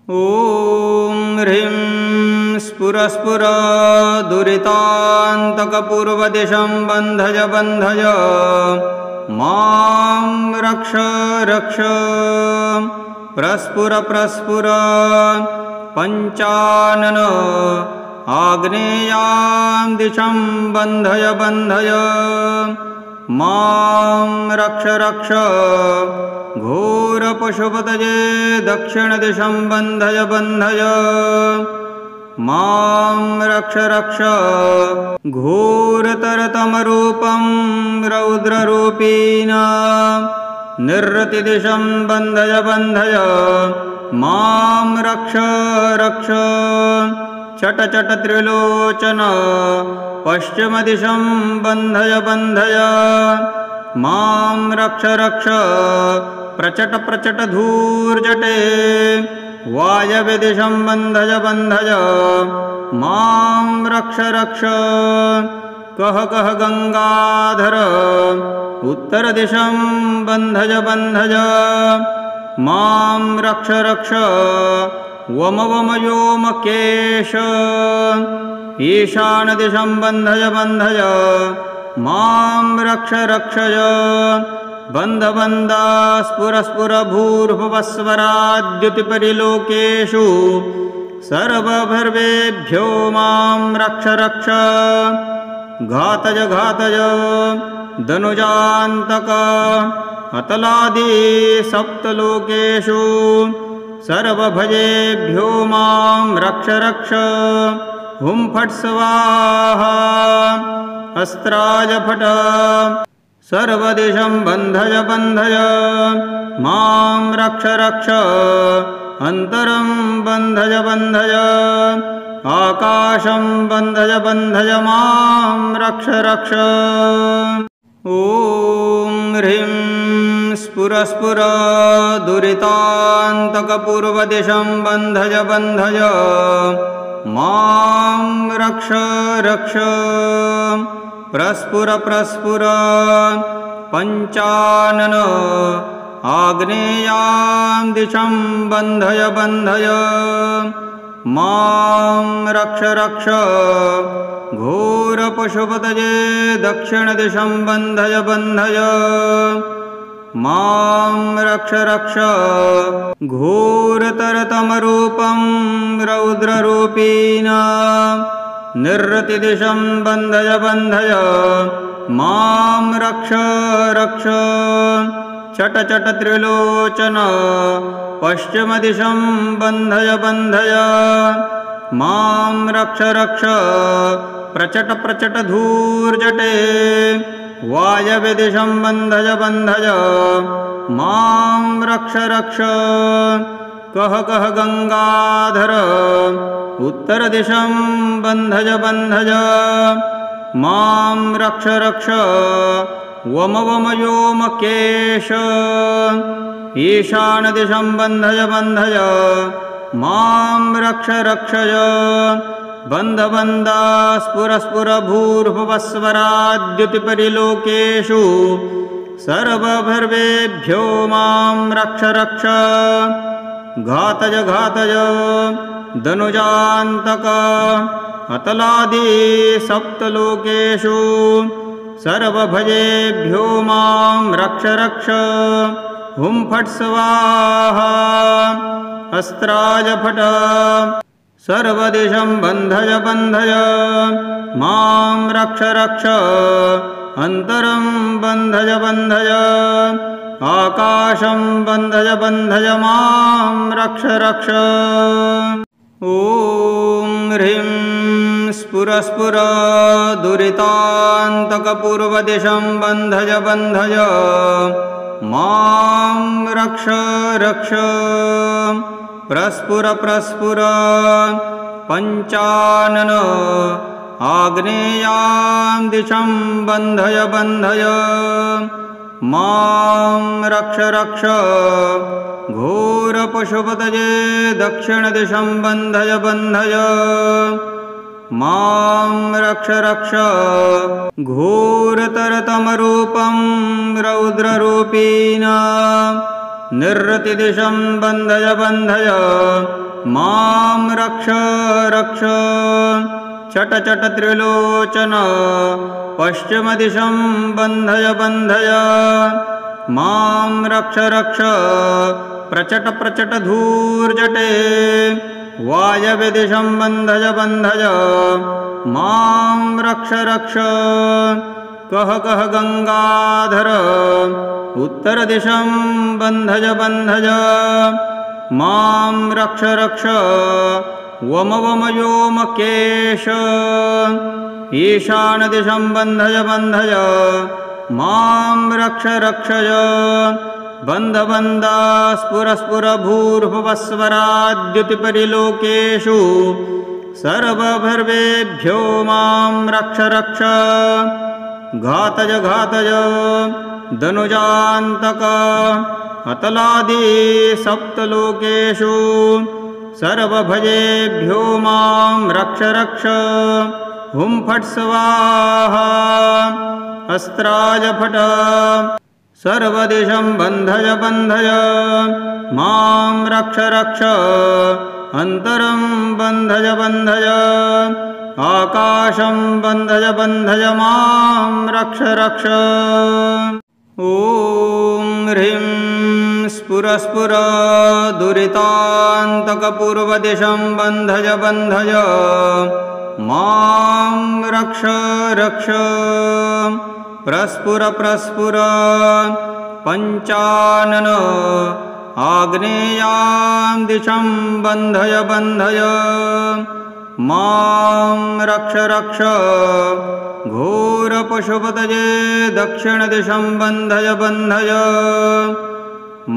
ॐ ह्रीं स्फुरस्फुर दुरितान्तकपूर्वदिशं बन्धय बन्धय मां रक्ष रक्ष प्रस्फुर प्रस्फुर पञ्चानन आग्नेयां दिशं बन्धय बन्धय मां रक्ष रक्ष घोरपशुपतये दक्षिणदिशं बन्धय बन्धय मां रक्ष रक्ष घोरतरतमरूपं रौद्ररूपिणा निरृतिदिशं बन्धय बन्धय मां रक्ष रक्ष चट चट त्रिलोचन पश्चिमदिशं बन्धय बन्धय मां रक्ष रक्ष प्रचट प्रचट धूर्जटे वायव्यदिशं बन्धय बन्धय मां रक्ष रक्ष कह कह गंगाधर उत्तरदिशं बन्धय बन्धय मां रक्ष रक्ष वम वम व्योम केश ईशानदिशं बन्धय बन्धय मां रक्ष रक्षय बन्ध बन्ध स्फुर स्फुर भूर्भुवस्वराद्युतिपरिलोकेषु सर्वभर्वेभ्यो मां रक्ष रक्ष घातय घातय धनुजान्तक अतलादि सप्तलोकेषु सर्वभजेभ्यो मां रक्ष रक्ष हुं फट् स्वाहा अस्त्राय फट सर्वदिशं बन्धय बन्धय मां रक्ष रक्ष अन्तरं बन्धय बन्धय आकाशं बन्धय बन्धय मां रक्ष रक्ष ॐ ह्रीं स्फुर स्फुर दुरितान्तकपूर्वदिशं बन्धय बन्धय मां रक्ष रक्ष प्रस्फुर प्रस्फुर पञ्चानन आग्नेयां दिशं बन्धय बन्धय मां रक्ष रक्ष घोरपशुपतये दक्षिणदिशं बन्धय बन्धय मां रक्ष रक्ष घोरतरतमरूपं रौद्ररूपिणा निरृतिदिशं बन्धय बन्धय मां रक्ष रक्ष चट चट त्रिलोचन पश्चिमदिशं बन्धय बन्धय मां रक्ष रक्ष प्रचट प्रचट धूर्जटे वायव्यदिशं बन्धय बन्धय मां रक्ष रक्ष कह कह गंगाधर उत्तरदिशं बन्धय बन्धय मां रक्ष रक्ष वम वम व्योम केश ईशानदिशं बन्धय बन्धय मां रक्ष रक्षय बन्ध बन्ध स्फुर स्फुर भूर्भुवस्वराद्युतिपरिलोकेषु सर्वभर्वेभ्यो मां रक्ष रक्ष घातय घातय धनुजान्तक अतलादि सप्तलोकेषु सर्वभजेभ्यो मां रक्ष रक्ष हुं फट् स्वाहा अस्त्राय फट सर्वदिशं बन्धय बन्धय मां रक्ष रक्ष अन्तरं बन्धय बन्धय आकाशं बन्धय बन्धय मां रक्ष रक्ष ॐ ह्रीं स्फुर स्फुर दुरितान्तकपूर्वदिशं बन्धय बन्धय मां रक्ष रक्ष प्रस्फुर प्रस्फुर पञ्चानन आग्नेयां दिशं बन्धय बन्धय मां रक्ष रक्ष घोरपशुपतये दक्षिणदिशं बन्धय बन्धय मां रक्ष रक्ष घोरतरतमरूपं रौद्ररूपिणा निरृतिदिशं बन्धय बन्धय मां रक्ष रक्ष चट चट त्रिलोचन पश्चिमदिशं बन्धय बन्धय मां रक्ष रक्ष प्रचट प्रचट धूर्जटे वायव्यदिशं बन्धय बन्धय मां रक्ष रक्ष कह कह गंगाधर उत्तरदिशं बन्धय बन्धय मां रक्ष रक्ष वम वम व्योमकेश ईशानदिशं बन्धय बन्धय मां रक्ष रक्षय बन्ध बन्ध स्फुर स्फुर भूर्भुवस्वराद्युतिपरिलोकेषु सर्वभर्वेभ्यो मां रक्ष रक्ष घातय घातय धनुजान्तक अतलादि सप्तलोकेषु सर्वभजेभ्यो मां रक्ष रक्ष हुं फट् स्वाहा अस्त्राय फट सर्वदिशं बन्धय बन्धय मां रक्ष रक्ष अन्तरं बन्धय बन्धय आकाशं बन्धय बन्धय मां रक्ष रक्ष ॐ ह्रीं स्फुर स्फुर दुरितान्तकपूर्वदिशं बन्धय बन्धय मां रक्ष रक्ष प्रस्फुर प्रस्फुर पञ्चानन आग्नेयां दिशं बन्धय बन्धय मां रक्ष रक्ष घोरपशुपतये दक्षिणदिशं बन्धय बन्धय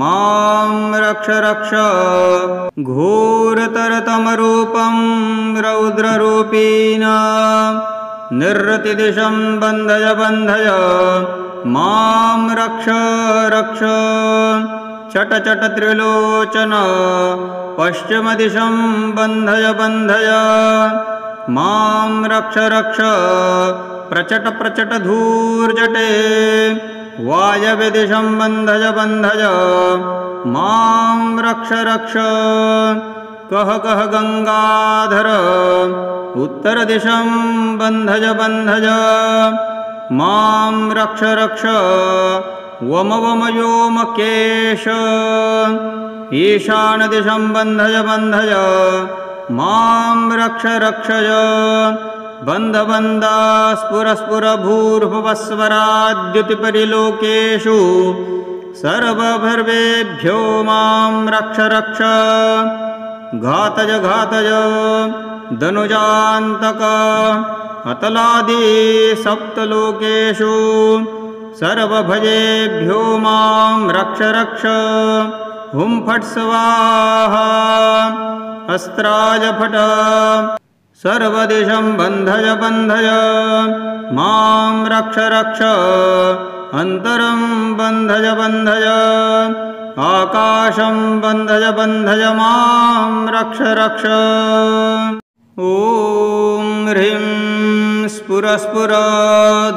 मां रक्ष रक्ष घोरतरतमरूपं रौद्ररूपीण निरृतिदिशं बन्धय बन्धय मां रक्ष रक्ष चट चट त्रिलोचन पश्चिमदिशं बन्धय बन्धय मां रक्ष रक्ष प्रचट प्रचट धूर्जटे वायव्यदिशं बन्धय बन्धय मां रक्ष रक्ष कह कह गंगाधर उत्तरदिशं बन्धय बन्धय मां रक्ष रक्ष वम वम व्योमकेश ईशानदिशं बन्धय बन्धय मां रक्ष रक्षय बन्ध बन्ध स्फुर स्फुर भूर्भुवस्वराद्युतिपरिलोकेषु सर्वभर्वेभ्यो मां रक्ष रक्ष घातय घातय धनुजान्तक अतलादि सप्तलोकेषु सर्वभजेभ्यो मां रक्ष रक्ष हुं फट् स्वाहा अस्त्राय फट सर्वदिशं बन्धय बन्धय मां रक्ष रक्ष अन्तरं बन्धय बन्धय आकाशं बन्धय बन्धय मां रक्ष रक्ष ॐ ह्रीं स्फुर स्फुर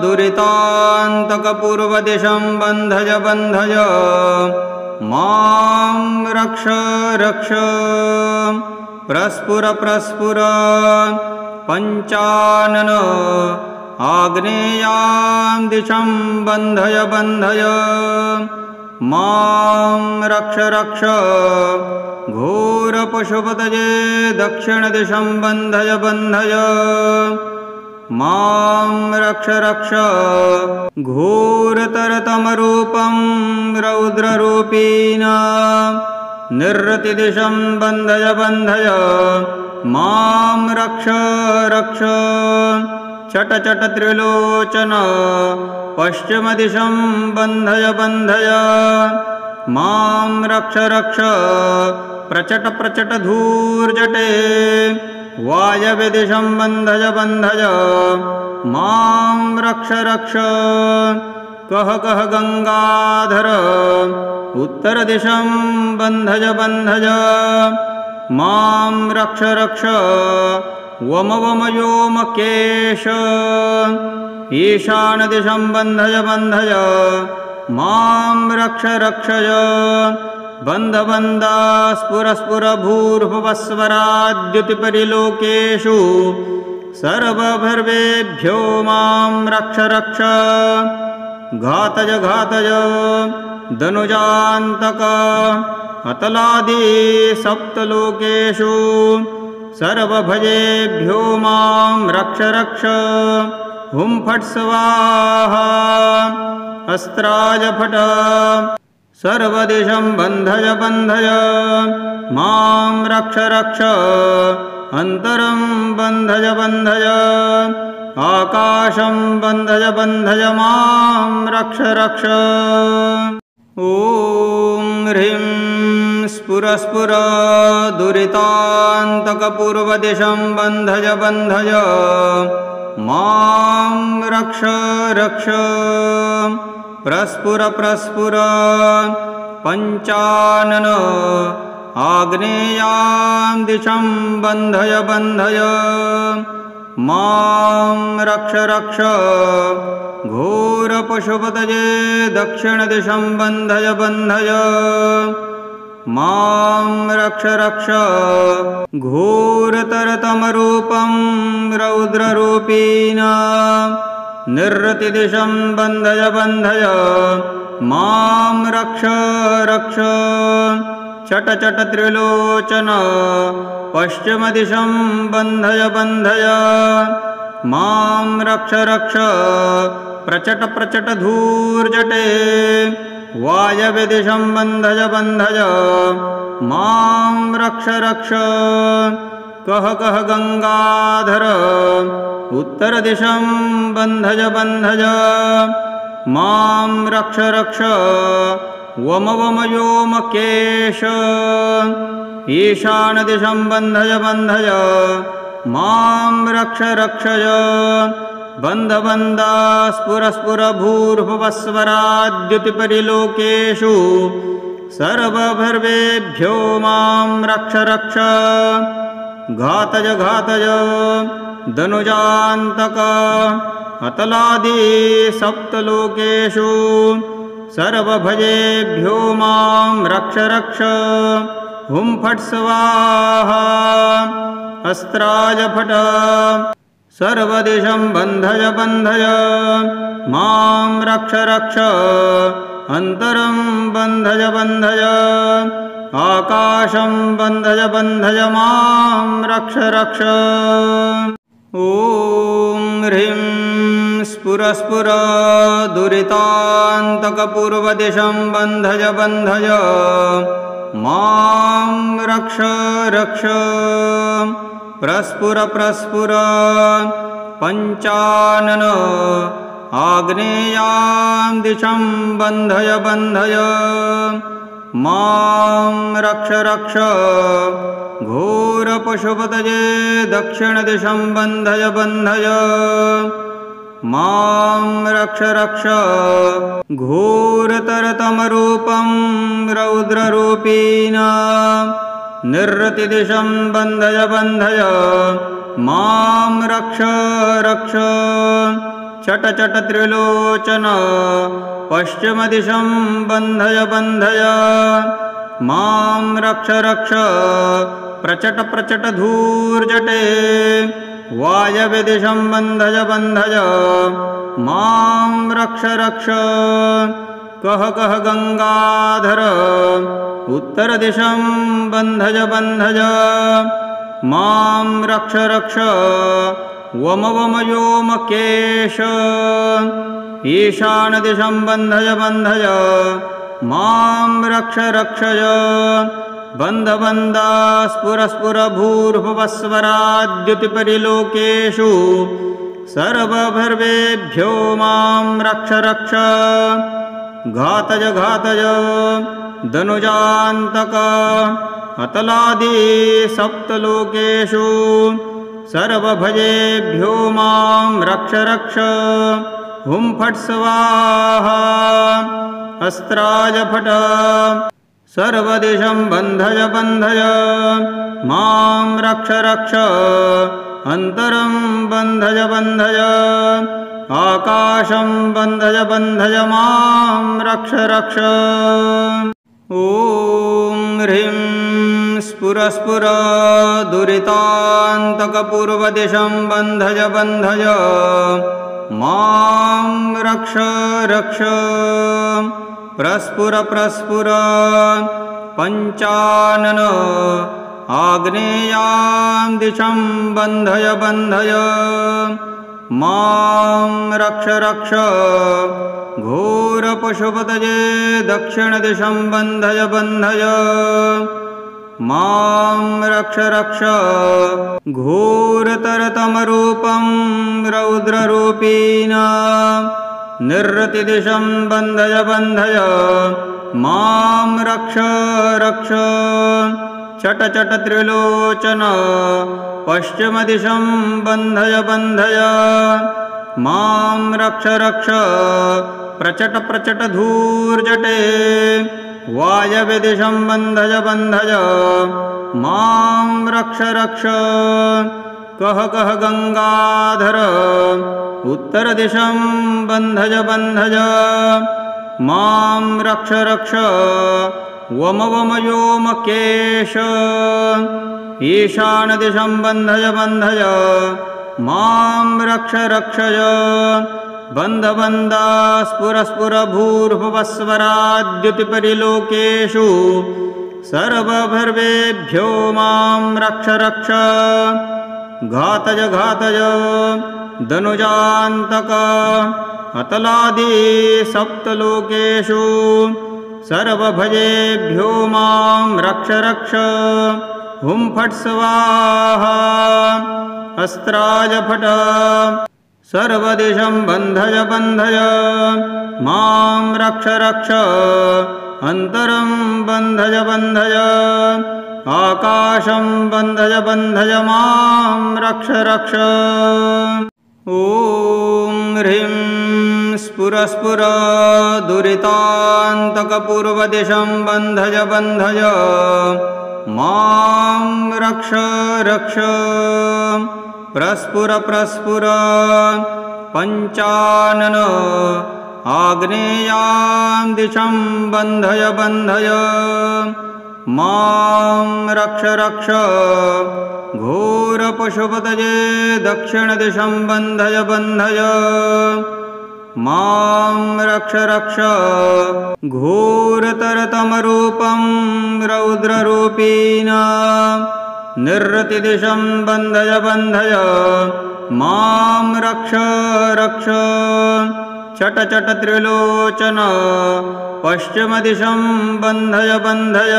दुरितान्तकपूर्वदिशं बन्धय बन्धय मां रक्ष रक्ष प्रस्फुर प्रस्फुर पञ्चानन आग्नेयां दिशं बन्धय बन्धय मां रक्ष रक्ष घोरपशुपतये दक्षिणदिशं बन्धय बन्धय मां रक्ष रक्ष घोरतरतमरूपं रौद्ररूपीण निरृतिदिशं बन्धय बन्धय मां रक्ष रक्ष चट चट त्रिलोचन पश्चिमदिशं बन्धय बन्धय मां रक्ष रक्ष प्रचट प्रचट धूर्जटे वायव्यदिशं बन्धय बन्धय मां रक्ष रक्ष कह कह गंगाधर उत्तरदिशं बन्धय बन्धय मां रक्ष रक्ष वम वम व्योमकेश ईशानदिशं बन्धय बन्धय मां रक्ष रक्षय बन्ध बन्ध स्फुर स्फुर भूर्भुवस्वराद्युतिपरिलोकेषु सर्वभर्वेभ्यो मां रक्ष रक्ष घातज घातज धनुजान्तक अतलादि सप्तलोकेषु सर्वभजेभ्यो मां रक्ष रक्ष हुं फट् स्वाहा अस्त्राय फट सर्वदिशं बन्धय बन्धय मां रक्ष रक्ष अन्तरं बन्धय बन्धय आकाशं बन्धय बन्धय मां रक्ष रक्ष ॐ ह्रीं स्फुर स्फुर दुरितान्तकपूर्वदिशं बन्धय बन्धय मां रक्ष रक्ष प्रस्फुर प्रस्फुर पञ्चानन आग्नेयां दिशं बन्धय बन्धय मां रक्ष रक्ष घोरपशुपतये दक्षिणदिशं बन्धय बन्धय मां रक्ष रक्ष घोरतरतमरूपं रौद्ररूपिणा निरृतिदिशं बन्धय बन्धय मां रक्ष रक्ष चट चट त्रिलोचन पश्चिमदिशं बन्धय बन्धय मां रक्ष रक्ष प्रचट प्रचट धूर्जटे वायव्यदिशं बन्धय बन्धय मां रक्ष रक्ष कह कह गंगाधर उत्तरदिशं बन्धय बन्धय मां रक्ष रक्ष वम वम व्योमकेश ईशानदिशं बन्धय बन्धय मां रक्ष रक्षय बन्ध बन्ध स्फुर स्फुर भूर्भुवस्वराद्युतिपरिलोकेषु सर्वभर्वेभ्यो मां रक्ष रक्ष घातज घातज धनुजान्तक अतलादि सप्तलोकेषु सर्वभजेभ्यो मां रक्ष रक्ष हुं फट् स्वाहा अस्त्राय फट सर्वदिशं बन्धय बन्धय मां रक्ष रक्ष अन्तरं बन्धय बन्धय आकाशं बन्धय बन्धय मां रक्ष रक्ष ॐ ह्रीं स्फुर स्फुर दुरितान्तकपूर्वदिशं बन्धय बन्धय मां रक्ष रक्ष प्रस्फुर प्रस्फुर पञ्चानन आग्नेयां दिशं बन्धय बन्धय मां रक्ष रक्ष घोरपशुपतये दक्षिणदिशं बन्धय बन्धय मां रक्ष रक्ष घोरतरतमरूपं रौद्ररूपिणा निरृतिदिशं बन्धय बन्धय मां रक्ष रक्ष चट चट त्रिलोचन पश्चिमदिशं बन्धय बन्धय मां रक्ष रक्ष प्रचट प्रचट धूर्जटे वायव्यदिशं बन्धय बन्धय मां रक्ष रक्ष कह कह गंगाधर उत्तरदिशं बन्धय बन्धय मां रक्ष रक्ष वम वम व्योमकेश ईशानदिशं बन्धय बन्धय मां रक्ष रक्षय बन्ध बन्ध स्फुर स्फुर भूर्भुवस्वराद्युतिपरिलोकेषु सर्वभर्वेभ्यो मां रक्ष रक्ष घातज घातज धनुजान्तक अतलादि सप्तलोकेषु सर्वभजेभ्यो मां रक्ष रक्ष हुं फट् स्वाहा अस्त्राय फट सर्वदिशं बन्धय बन्धय मां रक्ष रक्ष अन्तरं बन्धय बन्धय आकाशं बन्धय बन्धय मां रक्ष रक्ष ॐ ह्रीं स्फुरस्फुर दुरितान्तकपूर्वदिशं बन्धय बन्धय मां रक्ष रक्ष प्रस्फुर प्रस्फुर पञ्चानन आग्नेयां दिशं बन्धय बन्धय मां रक्ष रक्ष घोरपशुपतये दक्षिणदिशं बन्धय बन्धय मां रक्ष रक्ष घोरतरतमरूपं रौद्ररूपीण निरृतिदिशं बन्धय बन्धय मां रक्ष रक्ष चट चट त्रिलोचन पश्चिमदिशं बन्धय बन्धय मां रक्ष रक्ष प्रचट प्रचट धूर्जटे वायव्यदिशं बन्धय बन्धय मां रक्ष रक्ष कह कह गंगाधर उत्तरदिशं बन्धय बन्धय मां रक्ष रक्ष वम वम व्योमकेश ईशानदिशं बन्धय बन्धय मां रक्ष रक्षय बन्ध बन्ध स्फुर स्फुर भूर्भुवस्वराद्युतिपरिलोकेषु सर्वभर्वेभ्यो मां रक्ष रक्ष घातय घातय धनुजान्तक अतलादि सप्तलोकेषु सर्वभयेभ्यो मां रक्ष रक्ष हुं फट् स्वाहा अस्त्राय फट सर्वदिशं बन्धय बन्धय मां रक्ष रक्ष अन्तरं बन्धय बन्धय आकाशं बन्धय बन्धय मां रक्ष रक्ष ॐ ह्रीं स्फुरस्फुर दुरितान्तकपूर्वदिशं बन्धय बन्धय मां रक्ष रक्ष प्रस्फुर प्रस्फुर पञ्चानन आग्नेयां दिशं बन्धय बन्धय मां रक्ष रक्ष घोरपशुपतये दक्षिणदिशं बन्धय बन्धय मां रक्ष रक्ष घोरतरतमरूपं रौद्ररूपीण निरृतिदिशं बन्धय बन्धय मां रक्ष रक्ष चट चट त्रिलोचन पश्चिमदिशं बन्धय बन्धय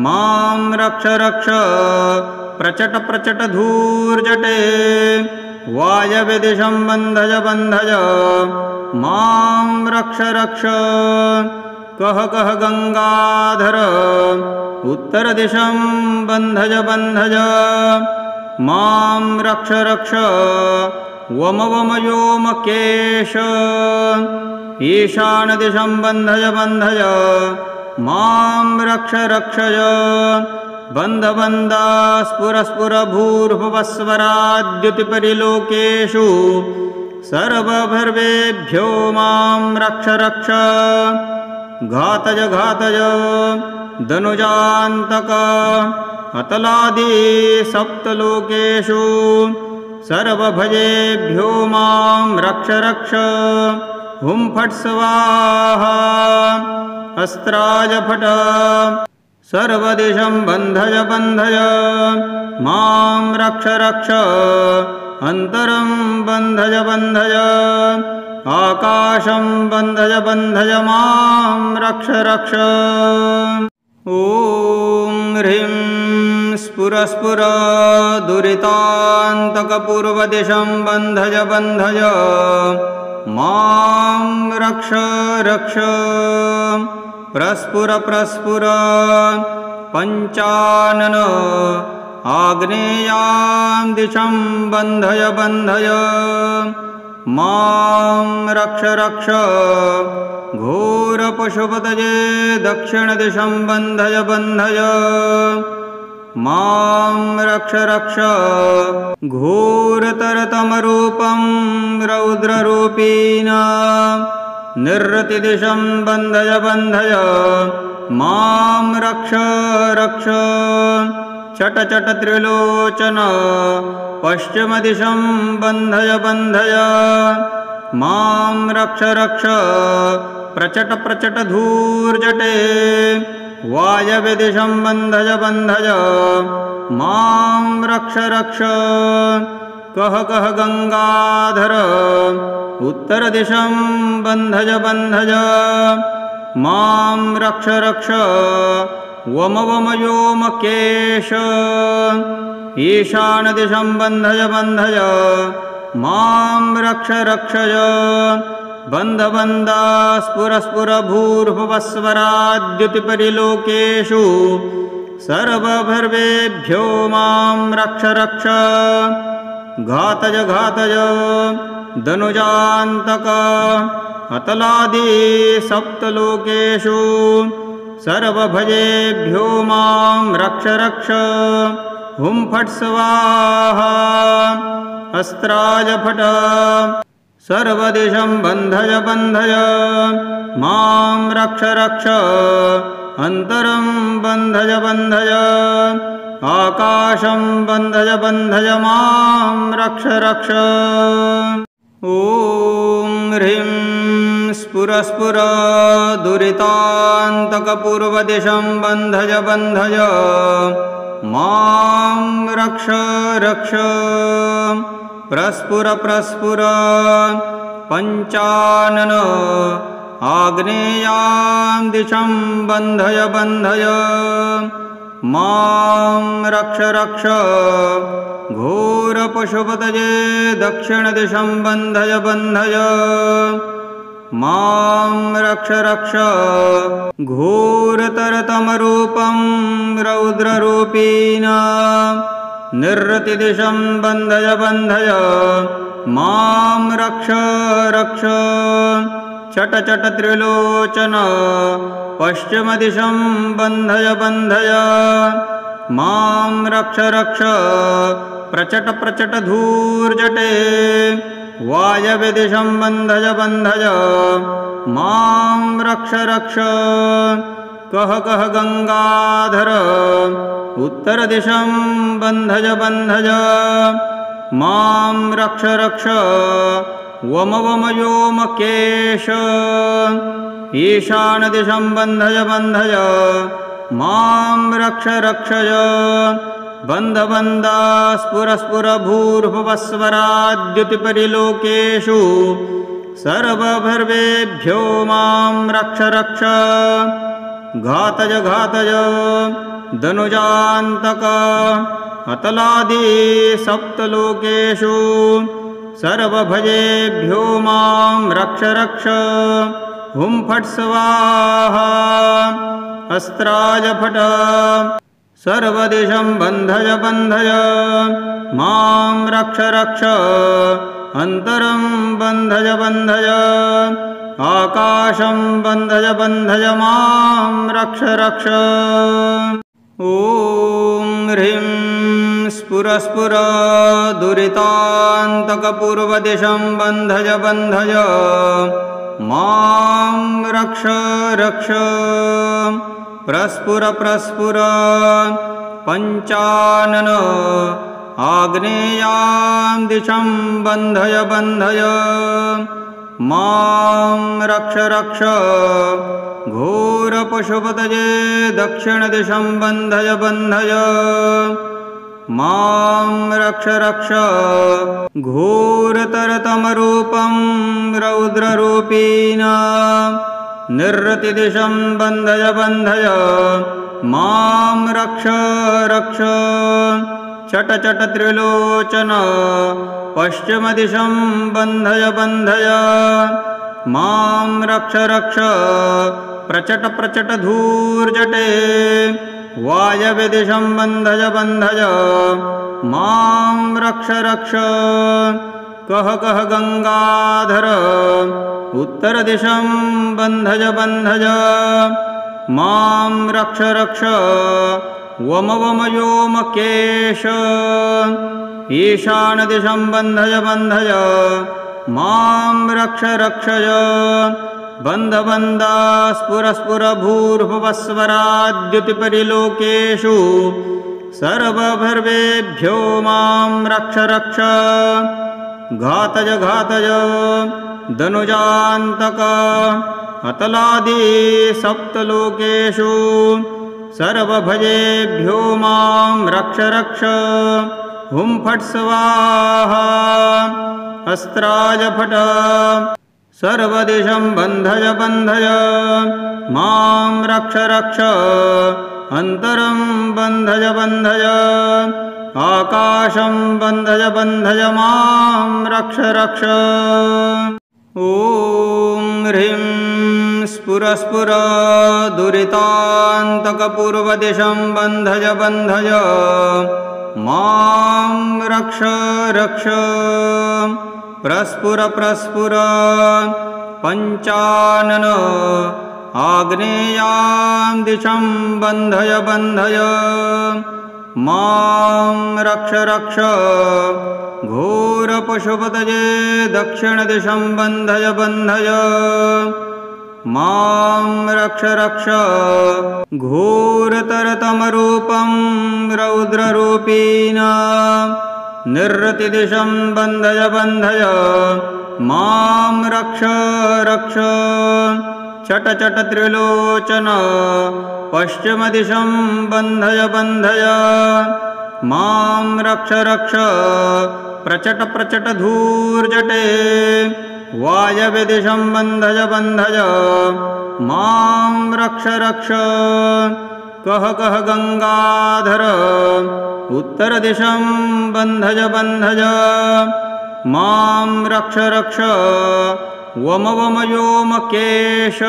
मां रक्ष रक्ष प्रचट प्रचट धूर्जटे वायव्यदिशं बन्धय बन्धय मां रक्ष रक्ष कह कह गंगाधर उत्तरदिशं बन्धय बन्धय मां रक्ष रक्ष वम वम व्योमकेश ईशानदिशं बन्धय बन्धय मां रक्ष रक्षय बन्ध बन्ध स्फुर स्फुर भूर्भुवस्वराद्युतिपरिलोकेषु सर्वभर्वेभ्यो मां रक्ष रक्ष घातय घातय धनुजान्तक अतलादि सप्तलोकेषु सर्वभयेभ्यो मां रक्ष रक्ष हुं फट् स्वाहा अस्त्राय फट सर्वदिशं बन्धय बन्धय मां रक्ष रक्ष अन्तरं बन्धय बन्धय आकाशं बन्धय बन्धय मां रक्ष रक्ष ॐ ह्रीं स्फुरस्फुर दुरितान्तकपूर्वदिशं बन्धय बन्धय मां रक्ष रक्ष प्रस्फुर प्रस्फुर पञ्चानन आग्नेयां दिशं बन्धय बन्धय मां रक्ष रक्ष घोरपशुपतये दक्षिणदिशं बन्धय बन्धय मां रक्ष रक्ष घोरतरतमरूपं रौद्ररूपीण निरृतिदिशं बन्धय बन्धय मां रक्ष रक्ष चट चट त्रिलोचन पश्चिमदिशं बन्धय बन्धय मां रक्ष रक्ष प्रचट प्रचट धूर्जटे वायव्यदिशं बन्धय बन्धय मां रक्ष रक्ष कह कह गंगाधर उत्तरदिशं बन्धय बन्धय मां रक्ष रक्ष वम वम व्योमकेश ईशानदिशं बन्धय बन्धय मां रक्ष रक्षय बन्ध बन्ध स्फुर स्फुर भूर्भुवस्वराद्युतिपरिलोकेषु सर्वभर्वेभ्यो मां रक्ष रक्ष घातय घातय धनुजान्तक अतलादि सप्तलोकेषु सर्वभजेभ्यो मां रक्ष रक्ष हुं फट् स्वाहा अस्त्राय फट सर्वदिशं बन्धय बन्धय मां रक्ष रक्ष अन्तरं बन्धय बन्धय आकाशं बन्धय बन्धय मां रक्ष रक्ष ॐ ह्रीं स्फुर स्फुर दुरितान्तकपूर्वदिशं बन्धय बन्धय मां रक्ष रक्ष प्रस्फुर प्रस्फुर पञ्चानन आग्नेयां दिशं बन्धय बन्धय मां रक्ष रक्ष घोरपशुपतये दक्षिणदिशं बन्धय बन्धय मां रक्ष रक्ष घोरतरतमरूपं रौद्ररूपीण निरृतिदिशं बन्धय बन्धय मां रक्ष रक्ष चट चट त्रिलोचन पश्चिमदिशं बन्धय बन्धय मां रक्ष रक्ष प्रचट प्रचट धूर्जटे वायव्यदिशं बन्धय बन्धय मां रक्ष रक्ष कह कह गंगाधर उत्तरदिशं बन्धय बन्धय मां रक्ष रक्ष वम वम व्योमकेश ईशानदिशं बन्धय बन्धय मां रक्ष रक्षय बन्ध बन्ध स्फुर स्फुर भूर्भुवस्वराद्युतिपरिलोकेषु सर्वभर्वेभ्यो मां रक्ष रक्ष घातय घातय धनुजान्तक अतलादि सप्तलोकेषु सर्वभजेभ्यो मां रक्ष रक्ष हुं फट् स्वाहा अस्त्राय फट सर्वदिशं बन्धय बन्धय मां रक्ष रक्ष अन्तरं बन्धय बन्धय आकाशं बन्धय बन्धय मां रक्ष रक्ष ॐ ह्रीं स्फुर स्फुर दुरितान्तकपूर्वदिशं बन्धय बन्धय मां रक्ष रक्ष प्रस्फुर प्रस्फुर पञ्चानन आग्नेयां दिशं बन्धय बन्धय मां रक्ष रक्ष घोरपशुपतये दक्षिणदिशं बन्धय बन्धय मां रक्ष रक्ष घोरतरतमरूपं रौद्ररूपीण निरृतिदिशं बन्धय बन्धय मां रक्ष रक्ष चट चट त्रिलोचन पश्चिमदिशं बन्धय बन्धय मां रक्ष रक्ष प्रचट प्रचट धूर्जटे वायव्यदिशं बन्धय बन्धय मां रक्ष रक्ष कह कह गंगाधर उत्तरदिशं बन्धय बन्धय मां रक्ष रक्ष वम वम व्योमकेश ईशानदिशं बन्धय बन्धय मां रक्ष रक्षय बन्धबन्धा स्फुरस्फुरभूर्भुवस्वराद्युतिपरिलोकेषु सर्वभर्वेभ्यो मां रक्ष रक्ष घातय घातय धनुजान्तक अतलादि सप्तलोकेषु सर्वभजेभ्यो मां रक्ष रक्ष हुं फट् स्वाहा अस्त्राय फट सर्वदिशं बन्धय बन्धय मां रक्ष रक्ष अन्तरं बन्धय बन्धय आकाशं बन्धय बन्धय मां रक्ष रक्ष ॐ ह्रीं स्फुरस्फुर दुरितान्तकपूर्वदिशं बन्धय बन्धय मां रक्ष रक्ष प्रस्फुर प्रस्फुर पञ्चानन आग्नेयां दिशं बन्धय बन्धय मां रक्ष रक्ष घोरपशुपतये दक्षिणदिशं बन्धय बन्धय मां रक्ष रक्ष घोरतरतमरूपं रौद्ररूपीण निरृतिदिशं बन्धय बन्धय मां रक्ष रक्ष चट चट त्रिलोचन पश्चिमदिशं बन्धय बन्धय मां रक्ष रक्ष प्रचट प्रचट धूर्जटे वायव्यदिशं बन्धय बन्धय मां रक्ष रक्ष कः कः गङ्गाधर उत्तरदिशं बन्धय बन्धय मां रक्ष रक्ष वम वम व्योमकेश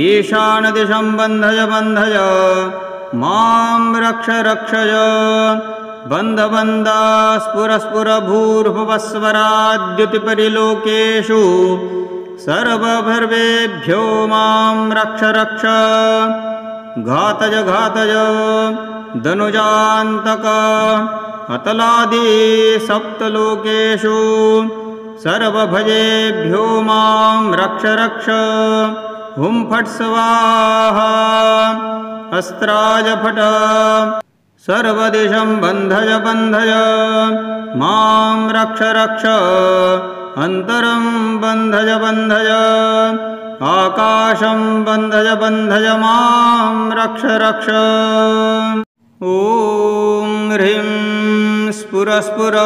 ईशानदिशं बन्धय बन्धय मां रक्ष रक्षय बन्धबन्धा स्फुरस्फुरभूर्भुवस्वराद्युतिपरिलोकेषु सर्वभर्वेभ्यो मां रक्ष रक्ष घातय घातय धनुजान्तक अतलादि सप्तलोकेषु सर्वभजेभ्यो मां रक्ष रक्ष हुं फट् स्वाहा अस्त्राय फट सर्वदिशं बन्धय बन्धय मां रक्ष रक्ष अन्तरं बन्धय बन्धय आकाशं बन्धय बन्धय मां रक्ष रक्ष ॐ ह्रीं स्फुरस्फुर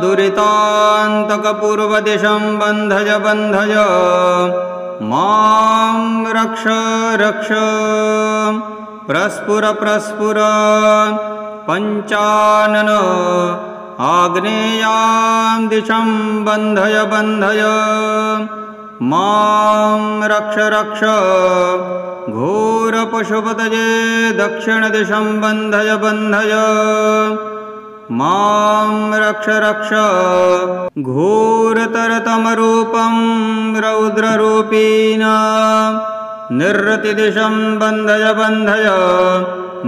दुरितान्तकपूर्वदिशं बन्धय बन्धय मां रक्ष रक्ष प्रस्फुर प्रस्फुर पञ्चानन आग्नेयां दिशं बन्धय बन्धय मां रक्ष रक्ष घोरपशुपतये दक्षिणदिशं बन्धय बन्धय मां रक्ष रक्ष घोरतरतमरूपं रौद्ररूपीण निरृतिदिशं बन्धय बन्धय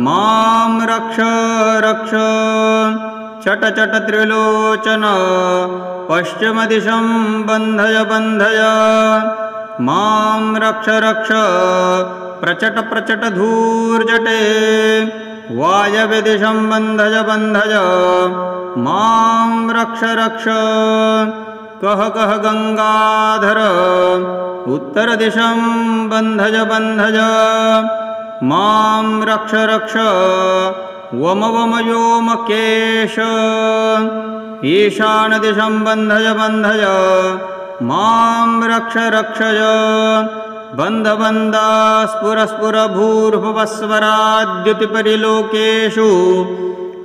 मां रक्ष रक्ष चट चट त्रिलोचन पश्चिमदिशं बन्धय बन्धय मां रक्ष रक्ष प्रचट प्रचट धूर्जटे वायव्यदिशं बन्धय बन्धय मां रक्ष रक्ष कः कः गङ्गाधर उत्तरदिशं बन्धय बन्धय मां रक्ष रक्ष वम वम व्योमकेश ईशानदिशं बन्धय बन्धय मां रक्ष रक्षय बन्धबन्धा स्फुरस्फुरभूर्भुवस्वराद्युतिपरिलोकेषु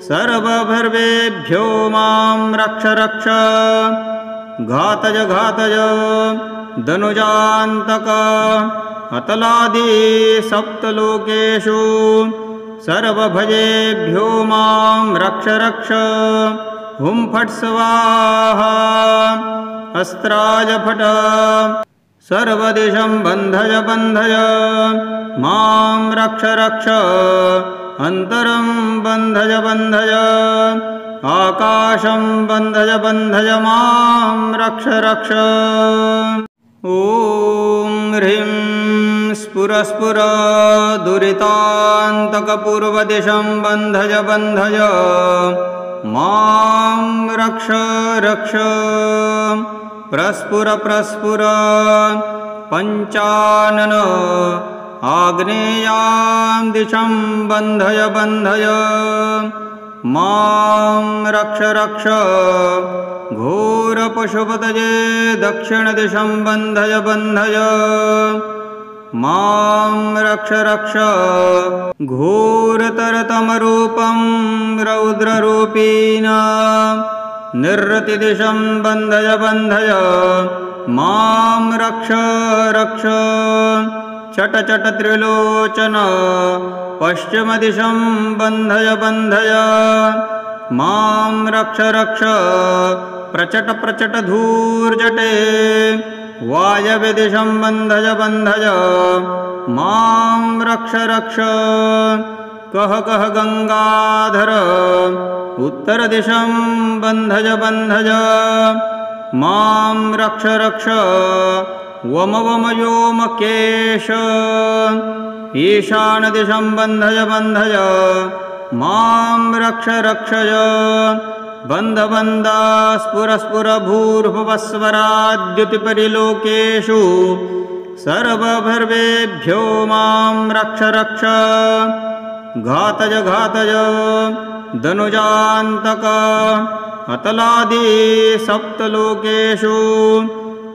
सर्वभर्वेभ्यो मां रक्ष रक्ष घातय घातय धनुजान्तक अतलादि सप्तलोकेषु सर्वभजेभ्यो मां रक्ष रक्ष हुं फट् स्वाहा अस्त्राय फट सर्वदिशं बन्धय बन्धय मां रक्ष रक्ष अन्तरं बन्धय बन्धय आकाशं बन्धय बन्धय मां रक्ष रक्ष ॐ ह्रीं स्फुरस्फुर दुरितान्तकपूर्वदिशं बन्धय बन्धय मां रक्ष रक्ष प्रस्फुर प्रस्फुर पञ्चानन आग्नेयां दिशं बन्धय बन्धय मां रक्ष रक्ष घोरपशुपतये दक्षिणदिशं बन्धय बन्धय मां रक्ष रक्ष घोरतरतमरूपं रौद्ररूपीण निरृतिदिशं बन्धय बन्धय मां रक्ष रक्ष चट चट त्रिलोचन पश्चिमदिशं बन्धय बन्धय मां रक्ष रक्ष प्रचट प्रचट धूर्जटे वायव्यदिशं बन्धय बन्धय मां रक्ष रक्ष कह कह गंगाधर उत्तरदिशं बन्धय बन्धय मां रक्ष रक्ष वम वम व्योमकेश ईशानदिशं बन्धय बन्धय मां रक्ष रक्षय बन्ध बन्ध स्फुर स्फुर भूर्भुवस्वराद्युतिपरिलोकेषु सर्वभर्वेभ्यो मां रक्ष रक्ष घातय घातय धनुजान्तक अतलादि सप्तलोकेषु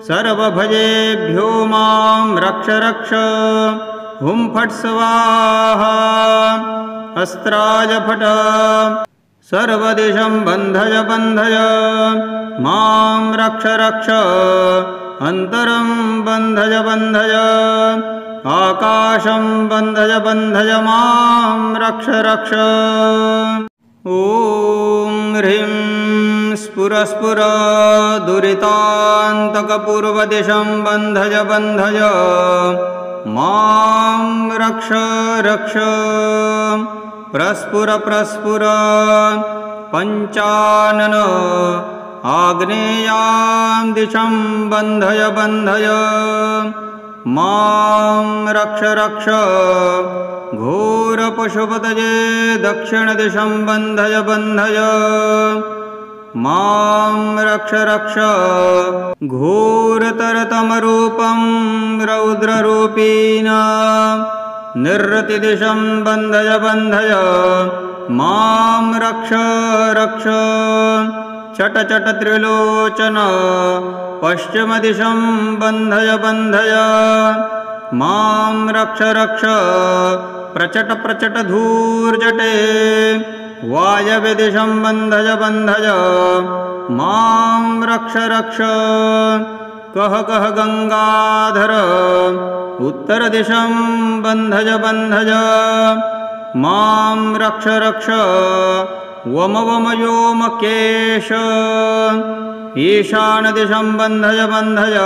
सर्वभजेभ्यो मां रक्ष रक्ष हुं फट् स्वाहा अस्त्राय फट सर्वदिशं बन्धय बन्धय मां रक्ष रक्ष अन्तरं बन्धय बन्धय आकाशं बन्धय बन्धय मां रक्ष रक्ष ॐ ह्रीं स्फुर स्फुर दुरितान्तकपूर्वदिशं बन्धय बन्धय मां रक्ष रक्ष प्रस्फुर प्रस्फुर पञ्चानन आग्नेयां दिशं बन्धय बन्धय मां रक्ष रक्ष घोरपशुपतये दक्षिणदिशं बन्धय बन्धय मां रक्ष रक्ष घोरतरतमरूपं रौद्ररूपीण निरृतिदिशं बन्धय बन्धय मां रक्ष रक्ष चट चट त्रिलोचन पश्चिमदिशं बन्धय बन्धय मां रक्ष रक्ष प्रचट प्रचट धूर्जटे वायव्यदिशं बन्धय बन्धय मां रक्ष रक्ष कह कह गंगाधर उत्तरदिशं बन्धय बन्धय मां रक्ष रक्ष वम वम व्योमकेश ईशानदिशं बन्धय बन्धय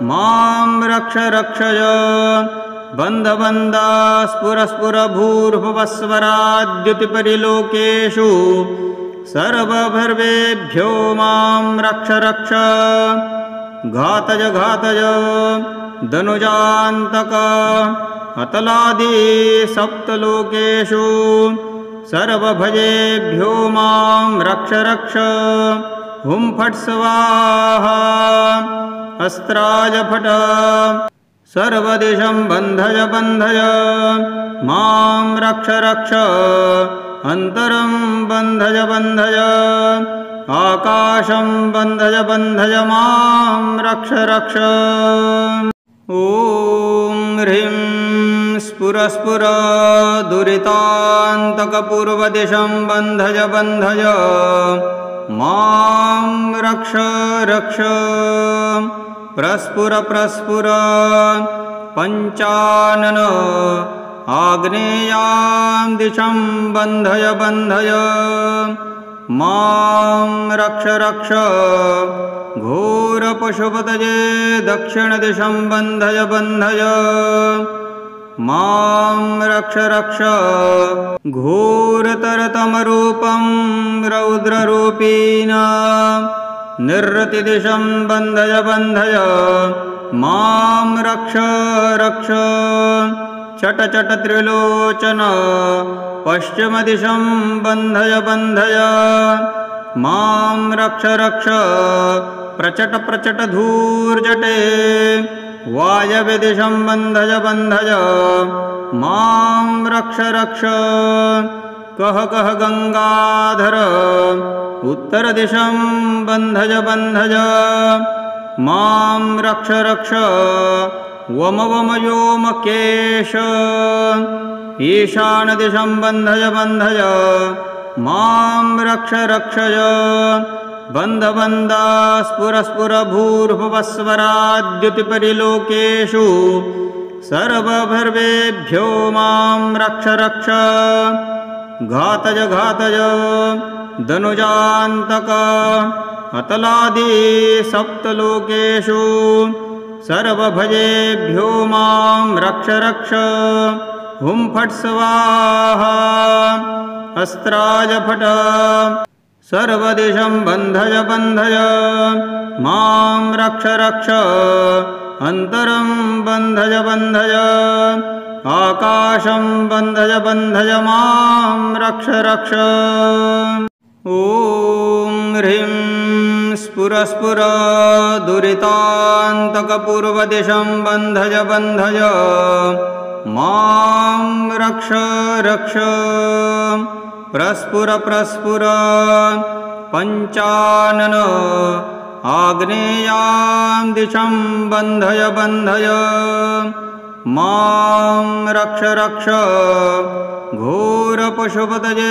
मां रक्ष रक्षय बन्ध बन्ध स्फुर स्फुर भूर्भुवस्वराद्युतिपरिलोकेषु सर्वभर्वेभ्यो मां रक्ष रक्ष घातय घातय धनुजान्तक अतलादि सप्तलोकेषु सर्वभजेभ्यो मां रक्ष रक्ष हुं फट् स्वाहा अस्त्राय फट सर्वदिशं बन्धय बन्धय मां रक्ष रक्ष अन्तरं बन्धय बन्धय आकाशं बन्धय बन्धय मां रक्ष रक्ष ॐ ह्रीं स्फुर स्फुर दुरितान्तकपूर्वदिशं बन्धय बन्धय मां रक्ष रक्ष प्रस्फुर प्रस्फुर पञ्चानन आग्नेयां दिशं बन्धय बन्धय मां रक्ष रक्ष घोरपशुपतये दक्षिणदिशं बन्धय बन्धय मां रक्ष रक्ष घोरतरतमरूपं रौद्ररूपीण निरृतिदिशं बन्धय बन्धय मां रक्ष रक्ष चट चट त्रिलोचन पश्चिमदिशं बन्धय बन्धय मां रक्ष रक्ष प्रचट प्रचट धूर्जटे वायव्यदिशं बन्धय बन्धय मां रक्ष रक्ष कह कह गंगाधर उत्तरदिशं बन्धय बन्धय मां रक्ष रक्ष वम वम व्योमकेश ईशानदिशं बन्धय बन्धय मां रक्ष रक्षय बन्ध बन्ध स्फुर स्फुर भूर्भुवस्वराद्युतिपरिलोकेषु सर्वभर्वेभ्यो मां रक्ष रक्ष घातय घातय धनुजान्तक अतलादि सप्तलोकेषु सर्वभजेभ्यो मां रक्ष रक्ष हुं फट् स्वाहा अस्त्राय फट सर्वदिशं बन्धय बन्धय मां रक्ष रक्ष अन्तरं बन्धय बन्धय आकाशं बन्धय बन्धय मां रक्ष रक्ष ॐ ह्रीं स्फुर स्फुर दुरितान्तकपूर्वदिशं बन्धय बन्धय मां रक्ष रक्ष प्रस्फुर प्रस्फुर पञ्चानन आग्नेयां दिशं बन्धय बन्धय मां रक्ष रक्ष घोरपशुपतये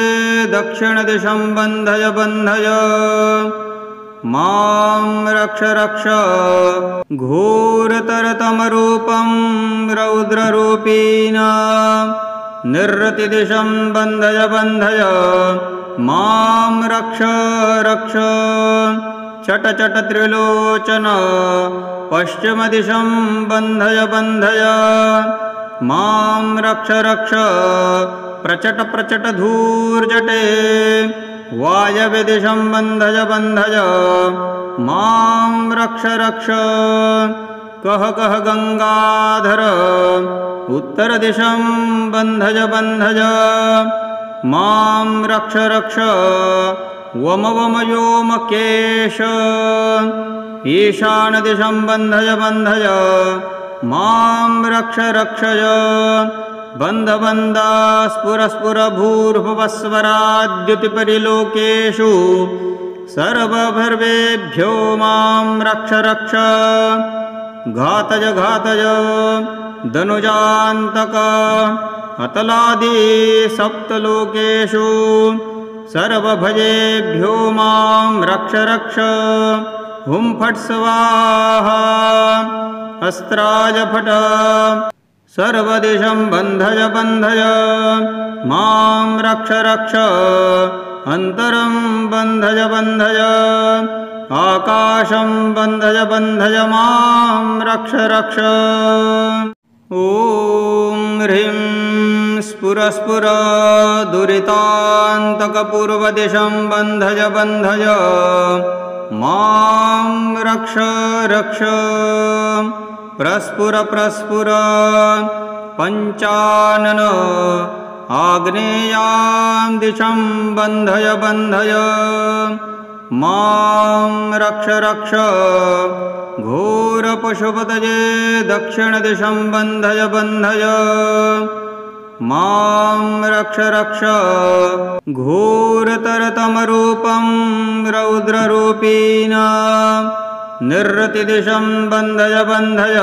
दक्षिणदिशं बन्धय बन्धय मां रक्ष रक्ष घोरतरतमरूपं रौद्ररूपिणा निरृतिदिशं बन्धय बन्धय मां रक्ष रक्ष चट चट त्रिलोचन पश्चिमदिशं बन्धय बन्धय मां रक्ष रक्ष प्रचट प्रचट धूर्जटे वायव्यदिशं बन्धय बन्धय मां रक्ष रक्ष कह कह गंगाधर उत्तरदिशं बन्धय बन्धय मां रक्ष रक्ष वम वम व्योमकेश ईशानदिशं बन्धय बन्धय मां रक्ष रक्षय बन्ध बन्ध स्फुर स्फुर भूर्भुवस्वराद्युतिपरिलोकेषु सर्वभर्वेभ्यो मां रक्ष रक्ष घातय घातय धनुजान्तक अतलादि सप्तलोकेषु सर्वभजेभ्यो मां रक्ष रक्ष हुं फट् स्वाहा अस्त्राय फट सर्वदिशं बन्धय बन्धय मां रक्ष रक्ष अन्तरं बन्धय बन्धय आकाशं बन्धय बन्धय मां रक्ष रक्ष ॐ ह्रीं स्फुर स्फुर दुरितान्तकपूर्वदिशं बन्धय बन्धय मां रक्ष रक्ष प्रस्फुर प्रस्फुर पञ्चानन आग्नेयां दिशं बन्धय बन्धय मां रक्ष रक्ष घोरपशुपतये दक्षिणदिशं बन्धय बन्धय मां रक्ष रक्ष घोरतरतमरूपं रौद्ररूपिणा निरृतिदिशं बन्धय बन्धय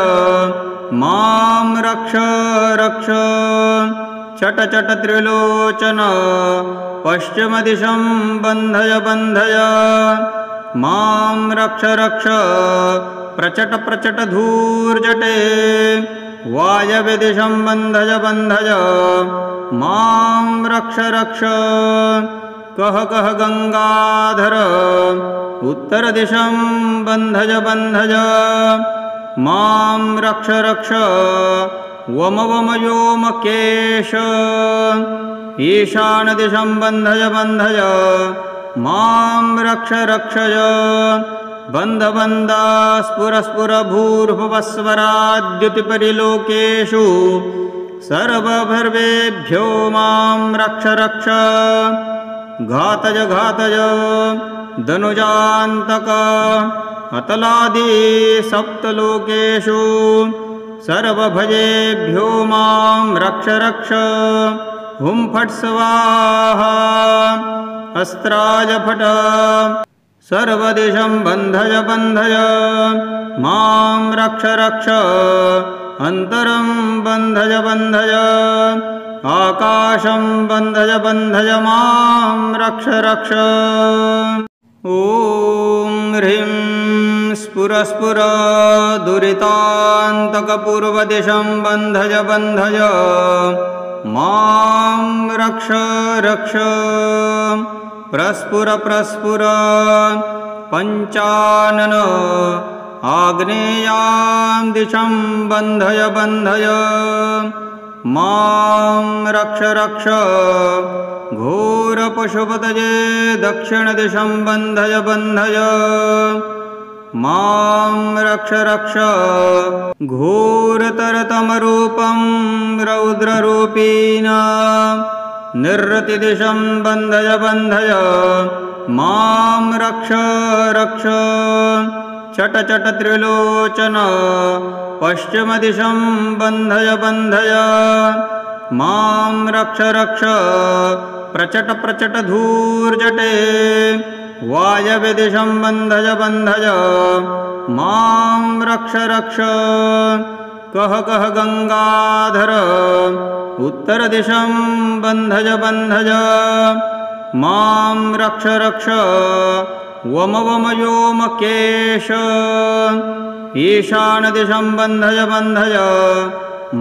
मां रक्ष रक्ष चट चट त्रिलोचन पश्चिमदिशं बन्धय बन्धय मां रक्ष रक्ष प्रचट प्रचट धूर्जटे वायव्यदिशं बन्धय बन्धय मां रक्ष रक्ष कह कह गंगाधर उत्तरदिशं बन्धय बन्धय मां रक्ष रक्ष वम वम व्योमकेश ईशानदिशं बन्धय बन्धय मां रक्ष रक्षय बन्धबन्धा स्फुरस्फुरभूर्भुवस्वराद्युतिपरिलोकेषु सर्वभर्वेभ्यो मां रक्ष रक्ष घातय घातय धनुजान्तक अतलादि सप्तलोकेषु सर्वभयेभ्यो मां रक्ष रक्ष हुं फट् स्वाहा अस्त्राय फट् सर्वदिशं बन्धय बन्धय मां रक्ष रक्ष अन्तरं बन्धय बन्धय आकाशं बन्धय बन्धय मां रक्ष रक्ष ॐ ह्रीं स्फुरस्फुर दुरितान्तकपूर्वदिशं बन्धय बन्धय मां रक्ष रक्ष प्रस्फुर प्रस्फुर पञ्चानन आग्नेयां दिशं बन्धय बन्धय मां रक्ष रक्ष घोरपशुपतये दक्षिणदिशं बन्धय बन्धय मां रक्ष रक्ष घोरतरतमरूपं रौद्ररूपिणा निरृतिदिशं बन्धय बन्धय मां रक्ष रक्ष चट चट त्रिलोचन पश्चिमदिशं बन्धय बन्धय मां रक्ष रक्ष प्रचट प्रचट धूर्जटे वायव्यदिशं बन्धय बन्धय मां रक्ष रक्ष कः कः गङ्गाधर उत्तरदिशं बन्धय बन्धय मां रक्ष रक्ष वम वम व्योम केश ईशानदिशं बन्धय बन्धय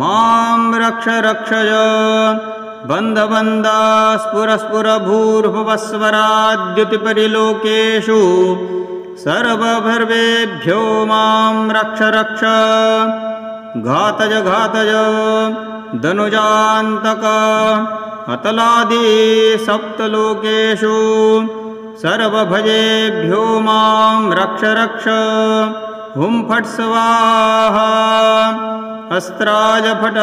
मां रक्ष रक्षय बन्धबन्धा स्फुरस्फुरभूर्भुवस्वराद्युतिपरिलोकेषु सर्वभर्वेभ्यो मां रक्ष रक्ष घातय घातय धनुजान्तक अतलादि सप्तलोकेषु सर्वभयेभ्यो मां रक्ष रक्ष हुं फट् स्वाहा अस्त्राय फट्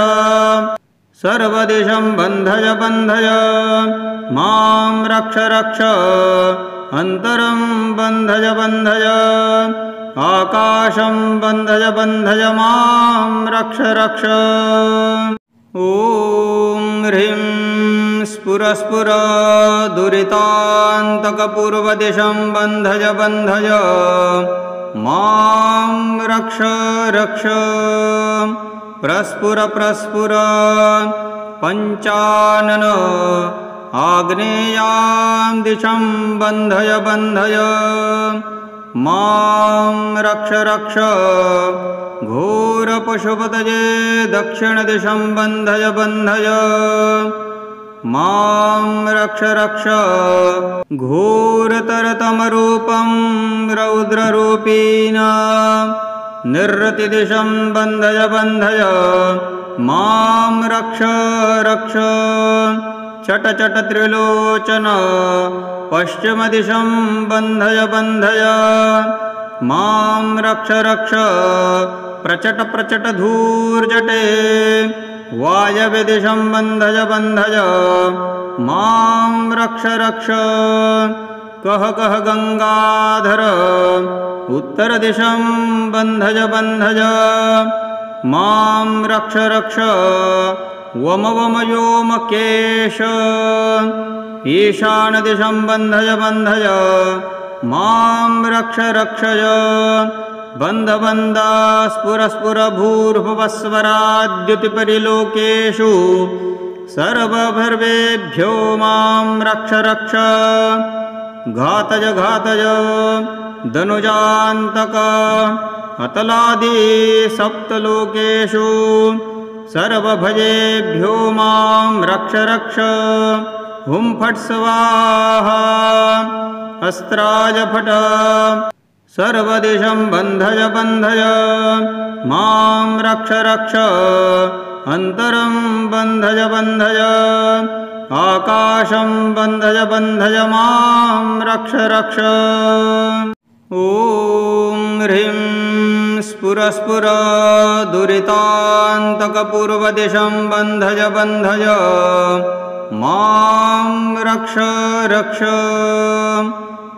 सर्वदिशं बन्धय बन्धय मां रक्ष रक्ष अन्तरं बन्धय बन्धय आकाशं बन्धय बन्धय मां रक्ष रक्ष ॐ ह्रीं स्फुरस्फुर दुरितान्तकपूर्वदिशं बन्धय बन्धय मां रक्ष रक्ष प्रस्फुर प्रस्फुर पञ्चानन आग्नेयां दिशं बन्धय बन्धय मां रक्ष रक्ष घोरपशुपतये दक्षिणदिशं बन्धय बन्धय मां रक्ष रक्ष घोरतरतमरूपं रौद्ररूपिणा निरृतिदिशं बन्धय बन्धय मां रक्ष रक्ष चट चट त्रिलोचन पश्चिमदिशं बन्धय बन्धय मां रक्ष रक्ष प्रचट प्रचट धूर्जटे वायव्यदिशं बन्धय बन्धय मां रक्ष रक्ष कः कः गङ्गाधर उत्तरदिशं बन्धय बन्धय मां रक्ष रक्ष वम वम व्योम केश ईशानदिशं बन्धय बन्धय मां रक्ष रक्षय बन्धबन्धा स्फुरस्फुरभूर्भुवस्वराद्युतिपरिलोकेषु सर्वभर्वेभ्यो मां रक्ष रक्ष घातय घातय धनुजान्तक अतलादि सप्तलोकेषु सर्वभयेभ्यो मां रक्ष रक्ष हुं फट् स्वाहा अस्त्राय फट् सर्वदिशं बन्धय बन्धय मां रक्ष रक्ष अन्तरं बन्धय बन्धय आकाशं बन्धय बन्धय मां रक्ष रक्ष ॐ ॐ ह्रीं स्फुरस्फुर दुरितान्तकपूर्वदिशं बन्धय बन्धय मां रक्ष रक्ष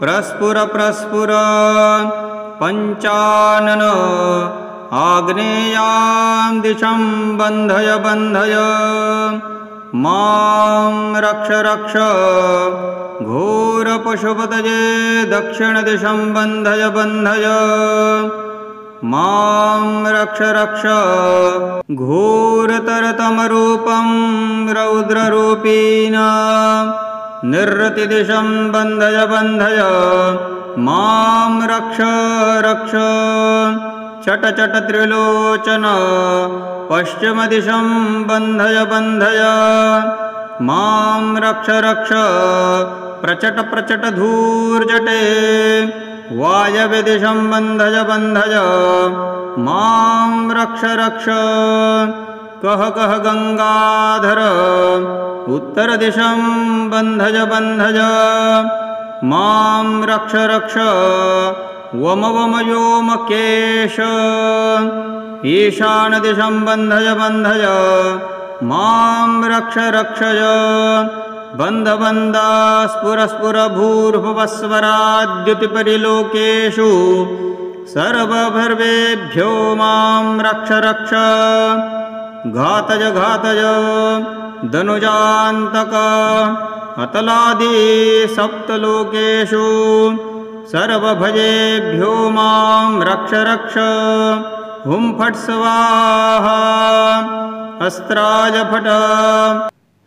प्रस्फुर प्रस्फुर पञ्चानन आग्नेयां दिशं बन्धय बन्धय मां रक्ष रक्ष घोरपशुपतये दक्षिणदिशं बन्धय बन्धय मां रक्ष रक्ष घोरतरतमरूपं रौद्ररूपीण निरृतिदिशं बन्धय बन्धय मां रक्ष रक्ष चट चट त्रिलोचन पश्चिमदिशं बन्धय बन्धय मां रक्ष रक्ष प्रचट प्रचट धूर्जटे वायव्यदिशं बन्धय बन्धय मां रक्ष रक्ष कह कह गंगाधर उत्तरदिशं बन्धय बन्धय मां रक्ष रक्ष वम वम व्योमकेश ईशानदिशं बन्धय बन्धय मां रक्ष रक्षय बन्ध बन्ध स्फुर स्फुर भूर्भुवस्वराद्युतिपरिलोकेषु सर्वभर्वेभ्यो मां रक्ष रक्ष घातय घातय धनुजान्तक अतलादि सप्तलोकेषु सर्वभजेभ्यो मां रक्ष रक्ष हुं फट् स्वाहा अस्त्राय फट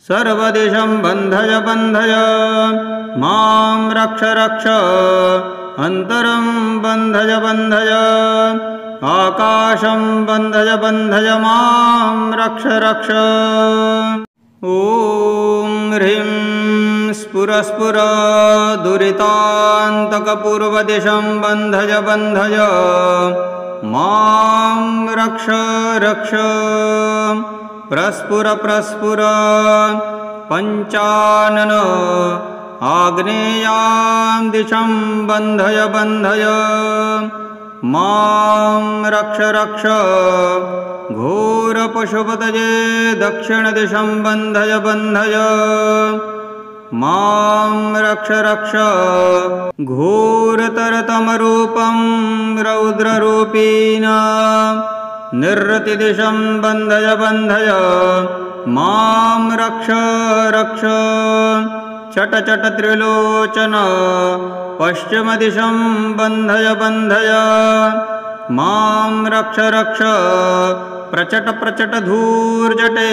सर्वदिशं बन्धय बन्धय मां रक्ष रक्ष अन्तरं बन्धय बन्धय आकाशं बन्धय बन्धय मां रक्ष रक्ष ॐ ह्रीं स्फुरस्फुर दुरितान्तकपूर्वदिशं बन्धय बन्धय मां रक्ष रक्ष प्रस्फुर प्रस्फुर पञ्चानन आग्नेयां दिशं बन्धय बन्धय मां रक्ष रक्ष घोरपशुपतये दक्षिणदिशं बन्धय बन्धय मां रक्ष रक्ष घोरतरतमरूपं रौद्ररूपीण निरृतिदिशं बन्धय बन्धय मां रक्ष रक्ष चट चट त्रिलोचन पश्चिमदिशं बन्धय बन्धय मां रक्ष रक्ष प्रचट प्रचट धूर्जटे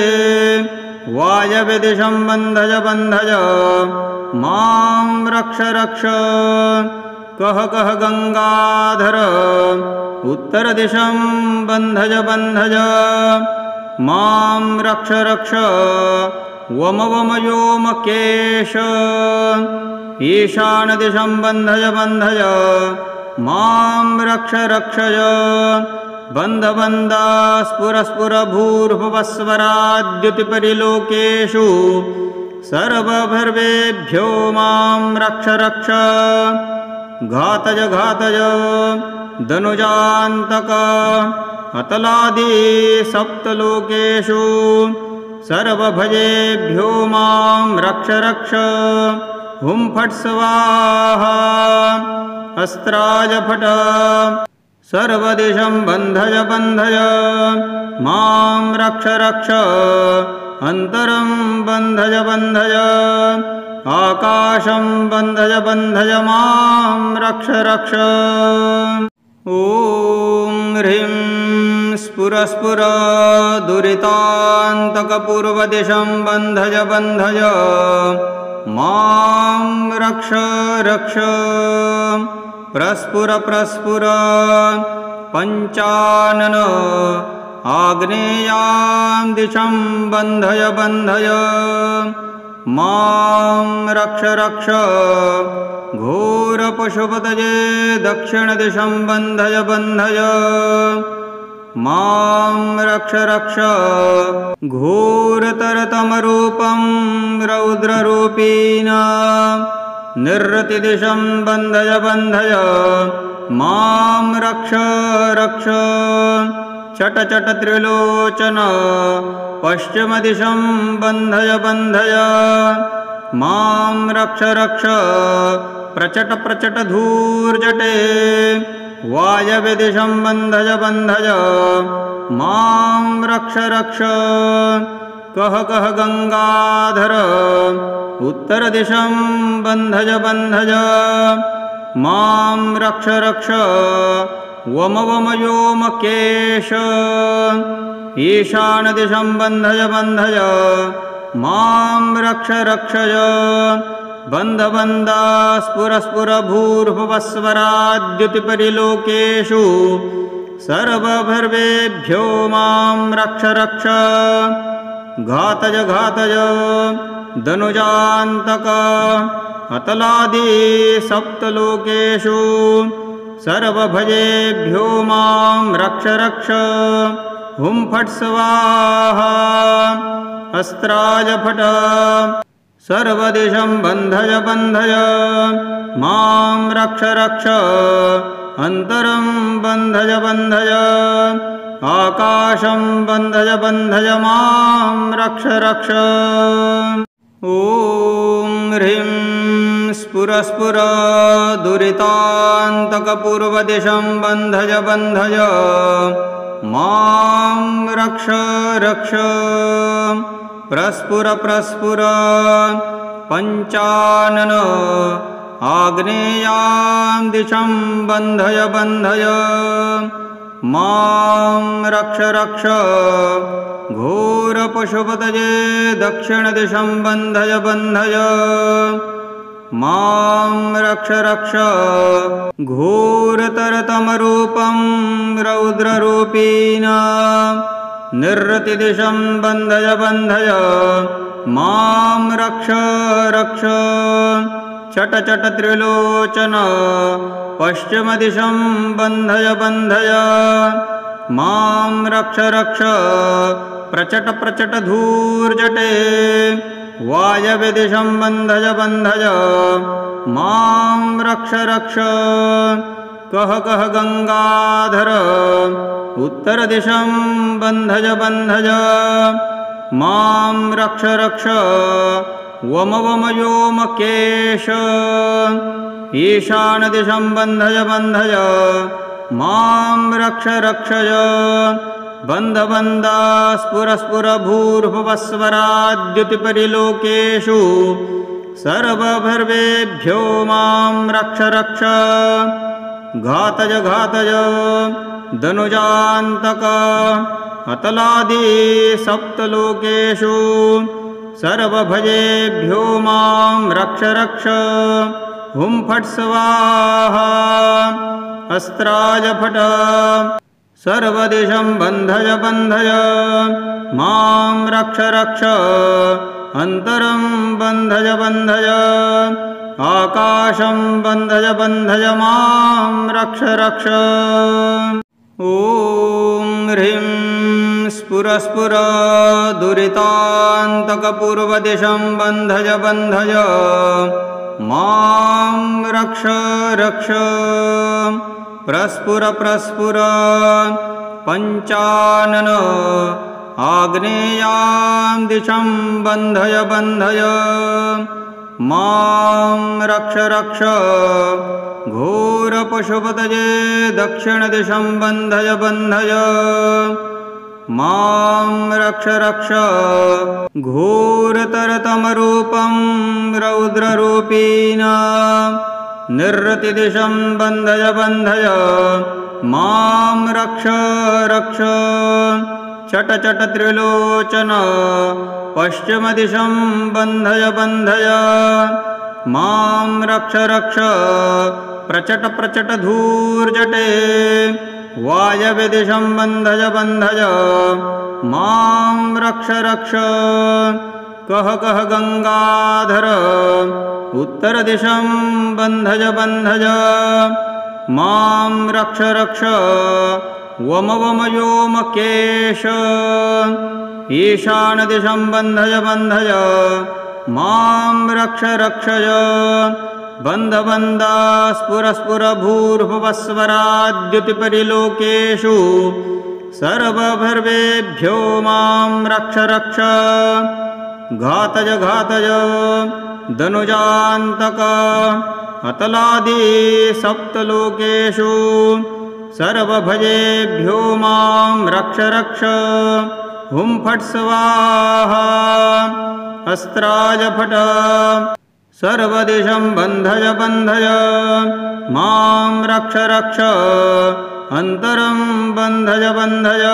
वायव्यदिशं बन्धय बन्धय मां रक्ष रक्ष कह कह गंगाधर उत्तरदिशं बन्धय बन्धय मां रक्ष रक्ष वम वम व्योमकेश ईशानदिशं बन्धय बन्धय मां रक्ष रक्षय बन्ध बन्ध स्फुर स्फुर भूर्भुवस्वराद्युतिपरिलोकेषु सर्वभर्वेभ्यो मां रक्ष रक्ष घातय घातय धनुजान्तक अतलादि सप्तलोकेषु सर्वभजेभ्यो मां रक्ष रक्ष हुं फट् स्वाहा अस्त्राय फट सर्वदिशं बन्धय बन्धय मां रक्ष रक्ष अन्तरं बन्धय बन्धय आकाशं बन्धय बन्धय मां रक्ष रक्ष ॐ ह्रीं स्फुरस्फुर दुरितान्तकपूर्वदिशं बन्धय बन्धय मां रक्ष रक्ष प्रस्फुर प्रस्फुर पञ्चानन आग्नेयां दिशं बन्धय बन्धय मां रक्ष रक्ष घोरपशुपतये दक्षिणदिशं बन्धय बन्धय मां रक्ष रक्ष घोरतरतमरूपं रौद्ररूपीण निरृतिदिशं बन्धय बन्धय मां रक्ष रक्ष चट चट त्रिलोचन पश्चिमदिशं बन्धय बन्धय मां रक्ष रक्ष प्रचट प्रचट धूर्जटे वायव्यदिशं बन्धय बन्धय मां रक्ष रक्ष कह कह गंगाधर उत्तरदिशं बन्धय बन्धय मां रक्ष रक्ष वम वम व्योमकेश ईशानदिशं बन्धय बन्धय मां रक्ष रक्षय बन्ध बन्ध स्फुर स्फुर भूर्भुवस्वराद्युतिपरिलोकेषु सर्वभर्वेभ्यो मां रक्ष रक्ष घातय घातय धनुजान्तक अतलादि सप्तलोकेषु सर्वभजेभ्यो मां रक्ष रक्ष हुं फट् स्वाहा अस्त्राय फट सर्वदिशं बन्धय बन्धय मां रक्ष रक्ष अन्तरं बन्धय बन्धय आकाशं बन्धय बन्धय मां रक्ष रक्ष ॐ ह्रीं स्फुर स्फुर दुरितान्तकपूर्वदिशं बन्धय बन्धय मां रक्ष रक्ष प्रस्फुर प्रस्फुर पञ्चानन आग्नेयां दिशं बन्धय बन्धय मां रक्ष रक्ष घोरपशुपतये दक्षिणदिशं बन्धय बन्धय मां रक्ष रक्ष घोरतरतमरूपं रौद्ररूपीणा निरृतिदिशं बन्धय बन्धय मां रक्ष रक्ष चट चट त्रिलोचन पश्चिमदिशं बन्धय बन्धय मां रक्ष रक्ष प्रचट प्रचट धूर्जटे वायव्यदिशं बन्धय बन्धय मां रक्ष रक्ष कह कह गंगाधर उत्तरदिशं बन्धय बन्धय मां रक्ष रक्ष वम वम व्योमकेश ईशानदिशं बन्धय बन्धय मां रक्ष रक्षय बन्ध बन्ध स्फुर स्फुर भूर्भुवस्वराद्युतिपरिलोकेषु सर्वभर्वेभ्यो मां रक्ष रक्ष घातय घातय धनुजान्तक अतलादि सप्तलोकेषु सर्वभजेभ्यो मां रक्ष रक्ष हुं फट् स्वाहा अस्त्राय फट सर्वदिशं बन्धय बन्धय मां रक्ष रक्ष अन्तरं बन्धय बन्धय आकाशं बन्धय बन्धय मां रक्ष रक्ष ॐ ह्रीं स्फुर स्फुर दुरितान्तकपूर्वदिशं बन्धय बन्धय मां रक्ष रक्ष प्रस्फुर प्रस्फुर पञ्चानन आग्नेयां दिशं बन्धय बन्धय मां रक्ष रक्ष घोरपशुपतये दक्षिणदिशं बन्धय बन्धय मां रक्ष रक्ष घोरतरतमरूपं रौद्ररूपीणा निरृतिदिशं बन्धय बन्धय मां रक्ष रक्ष चट चट त्रिलोचन पश्चिमदिशं बन्धय बन्धय मां रक्ष रक्ष प्रचट प्रचट धूर्जटे वायव्यदिशं बन्धय बन्धय मां रक्ष रक्ष कह कह गंगाधर उत्तरदिशं बन्धय बन्धय मां रक्ष रक्ष वम वम व्योमकेश ईशानदिशं बन्धय बन्धय मां रक्ष रक्षय बन्ध बन्ध स्फुर भूर्भुवस्वराद्युतिपरिलोकेषु सर्वभर्वेभ्यो मां रक्ष रक्ष घातज घातज धनुजान्तक अतलादि सप्तलोकेषु सर्वभजेभ्यो मां रक्ष रक्ष हुं फट् स्वाहा अस्त्राय फट सर्वदिशं बन्धय बन्धय मां रक्ष रक्ष अन्तरं बन्धय बन्धय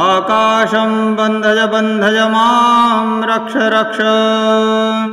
आकाशं बन्धय बन्धय मां रक्ष रक्ष।